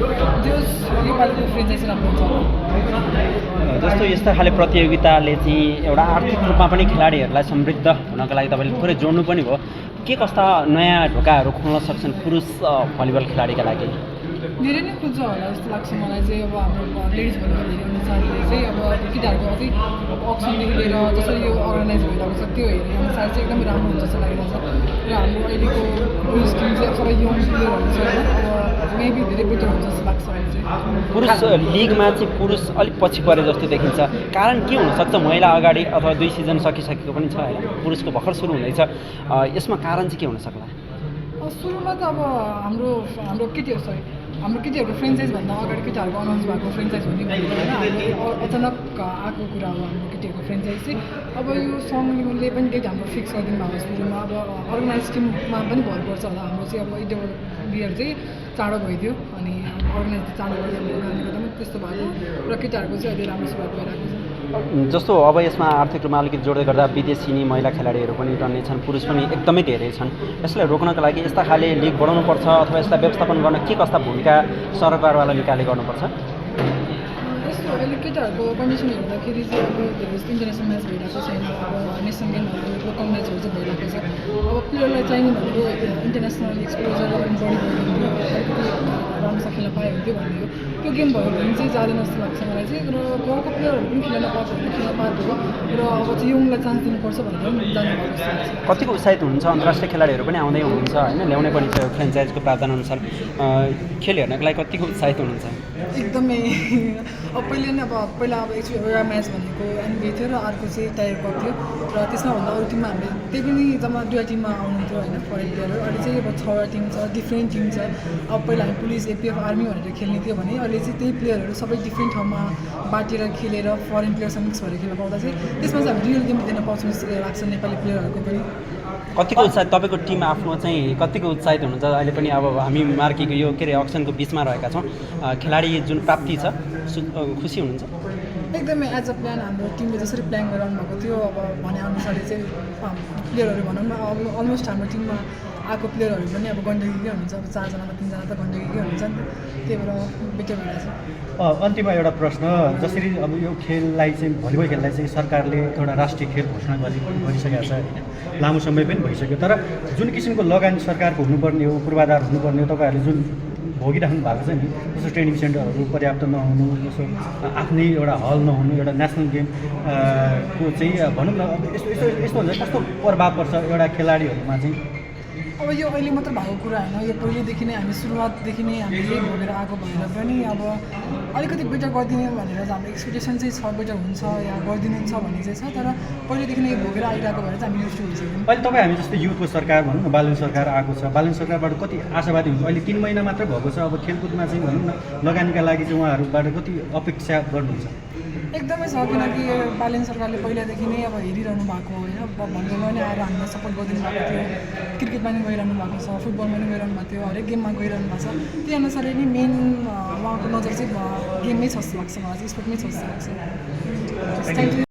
योपालिको फ्रेन्चाइजी राम्रो हुन्छ होला। जस्तो यस्ता खाले प्रतियोगिताले चाहिँ एउटा आर्थिक रूपमा पनि खेलाडीहरूलाई समृद्ध हुनको लागि तपाईँले थोरै जोड्नु पनि भयो। के कस्ता नयाँ ढोकाहरू खोल्न सक्छन् पुरुष भलिबल खेलाडीका लागि? धेरै नै खोज्छ होला जस्तो लाग्छ मलाई चाहिँ। अब हाम्रो लेडिज भलिबल हेऱ्यो अनुसारले चाहिँ अब केटाहरूको अझै अब अक्सनदेखि लिएर जसरी यो अर्गनाइज भइरहेको छ त्यो हेरे अनुसार चाहिँ एकदमै राम्रो हुन्छ जस्तो लागिरहेको छ। र हाम्रो अहिलेको पुरुष टिम चाहिँ अब सबै यङ प्लेयरहरू छ होइन, अब मेबी धेरै बेटर हुन्छ जस्तो लाग्छ अहिले चाहिँ। पुरुष लिगमा चाहिँ पुरुष अलिक पछि परे जस्तो देखिन्छ। कारण के हुनसक्छ? महिला अगाडि अथवा 2 सिजन सकिसकेको पनि छ होइन, पुरुषको भर्खर सुरु हुँदैछ। यसमा कारण चाहिँ के हुनसक्ला? सुरुमा त अब हाम्रो केटीहरूको फ्रेन्चाइजभन्दा अगाडि केटाहरूको अनाउन्स भएको फ्रेन्चाइज हुने भनेको होइन, हाम्रो अचानक आएको कुरा हो हाम्रो केटीहरूको फ्रेन्चाइज चाहिँ। अब यो सङ्घले पनि डेट हाम्रो फिक्स गरिदिनु भएको सुरुमा। अब अर्गनाइज टिममा पनि भर पर्छ होला। हाम्रो चाहिँ अब इन्टर बियर चाहिँ चाँडो भइदियो अनि अर्गनाइज चाँडो भइदियो भनेर कारणले गर्दा पनि त्यस्तो भएको र केटाहरूको चाहिँ अहिले राम्रो सुरुवात भइरहेको छ। जस्तो अब यसमा आर्थिक रूपमा अलिकति जोड्दै गर्दा विदेशी महिला खेलाडीहरू पनि रहने छन्, पुरुष पनि एकदमै धेरै छन्। यसलाई रोक्नको लागि यस्ता खाले लिग बढाउनुपर्छ अथवा यसलाई व्यवस्थापन गर्न के कस्ता भूमिका सरकारवाला निकाले गर्नुपर्छ? यस्तो अहिले केटाहरूको कन्डिसन हेर्दाखेरि चाहिँ अब धेरै जस्तो इन्टरनेसनल म्याच भइरहेको छैन। अब नेसनल गेमहरू लोकल म्याचहरू चाहिँ भइरहेको छ। अब प्लेयरलाई चाहिने भनेको इन्टरनेसनल एक्सपोजर बढी भयो भने अलिकति राम्रोसँग खेल्न पायो हुन्थ्यो भन्ने हो। त्यो गेम भयो भने चाहिँ जाँदैन जस्तो लाग्छ मलाई चाहिँ। र गाउँको प्लेयरहरू पनि खेल्न पाएको भने खेल्न पाएको हो र अब चाहिँ यङलाई चान्स दिनुपर्छ भनेर पनि जानुभएको जस्तो लाग्छ। कतिको उत्साहित हुनुहुन्छ? अन्तर्राष्ट्रिय खेलाडीहरू पनि आउँदै हुनुहुन्छ होइन, ल्याउने पनि छ फ्रेन्चाइजको प्रावधानअनुसार। खेल हेर्नको लागि कतिको उत्साहित हुनुहुन्छ? एकदमै अब पहिला एकचोटि एउटा म्याच भनेको एनबिए थियो र अर्को चाहिँ टायर कप थियो र त्यसमा भन्दा अरू टिममा हामीले त्यही पनि जम्मा 2 टिममा आउनुहुन्थ्यो होइन फरेन प्लेयरहरू। अहिले चाहिँ अब 6वटा टिम छ, डिफ्रेन्ट टिम छ। अब पहिला हामी पुलिस एपिएफ आर्मी भनेर खेल्ने थियो भने अहिले चाहिँ त्यही प्लेयरहरू सबै डिफ्रेन्ट ठाउँमा बाटेर खेलेर फरेन प्लेयरसँग मिक्स भएर खेल्न पाउँदा चाहिँ त्यसमा चाहिँ हामी रियल गेम दिन पाउँछौँ जस्तो लाग्छ नेपाली प्लेयरहरूको पनि। कतिको उत्साहित तपाईँको टिम आफ्नो चाहिँ कतिको उत्साहित हुनुहुन्छ? अहिले पनि अब हामी मार्कीको यो के अरे अक्सनको बिचमा रहेका छौँ, खेलाडी जुन प्राप्ति छ खुसी हुनुहुन्छ? एकदमै एज अ प्लान हाम्रो टिमले जसरी प्लान गराउनु भएको थियो अब भनेअनुसारले चाहिँ प्लेयरहरू भनौँ न अब अलमोस्ट हाम्रो टिममा आएको प्लेयरहरू पनि अब गण्डकीकै हुनुहुन्छ। अब 4जनामा 3जना त गण्डकीकै हुनुहुन्छ नि त, त्यही भएर बेटर भइरहेछ। अन्तिममा एउटा प्रश्न, जसरी अब यो खेललाई चाहिँ भलिबल खेललाई चाहिँ सरकारले एउटा राष्ट्रिय खेल घोषणा गरिसकेको छ होइन, लामो समय पनि भइसक्यो। तर जुन किसिमको लगानी सरकारको हुनुपर्ने हो, पूर्वाधार हुनुपर्ने हो, तपाईँहरूले जुन भोगिराख्नु भएको छ नि, जस्तो ट्रेनिङ सेन्टरहरू पर्याप्त नहुनु, जस्तो आफ्नै एउटा हल नहुनु, एउटा नेसनल गेम को चाहिँ भनौँ न अब यस्तो हुन्छ कस्तो प्रभाव पर्छ एउटा खेलाडीहरूमा चाहिँ? अब यो अहिले मात्र भएको कुरा होइन, यो पहिलेदेखि नै हामी सुरुवातदेखि नै हामीले भोगेर आएको भएर पनि अब अलिकति बेटर गरिदिने भनेर चाहिँ हाम्रो एक्सपेक्टेसन चाहिँ छ, बेटर हुन्छ या गरिदिनुहुन्छ भन्ने चाहिँ छ। तर पहिलेदेखि नै भोगेर आइरहेको भएर चाहिँ हामी युज टु भइसक्यौँ। अहिले तपाईँ हामी जस्तो युथको सरकार भनौँ न, बालन सरकार आएको छ, बालन सरकारबाट कति आशावादी हुन्छ? अहिले 3 महिना मात्रै भएको छ। अब खेलकुदमा चाहिँ भनौँ न लगानीका लागि चाहिँ उहाँहरूबाट कति अपेक्षा गर्नुहुन्छ? एकदमै छ, किनकि बालन सरकारले पहिलादेखि नै अब हेरिरहनु भएको होइन, भलिबलमा नै आएर हामीलाई सपोर्ट गरिदिनु भएको थियो, क्रिकेटमा नि गइरहनु भएको छ, फुटबलमा नि गइरहनु भएको थियो, हरेक गेममा गइरहनु भएको छ। त्यही अनुसारले नै मेन उहाँको नजर चाहिँ गेममै छ जस्तो लाग्छ मलाई चाहिँ, स्पोर्टमै छ जस्तो लाग्छ। Thank you.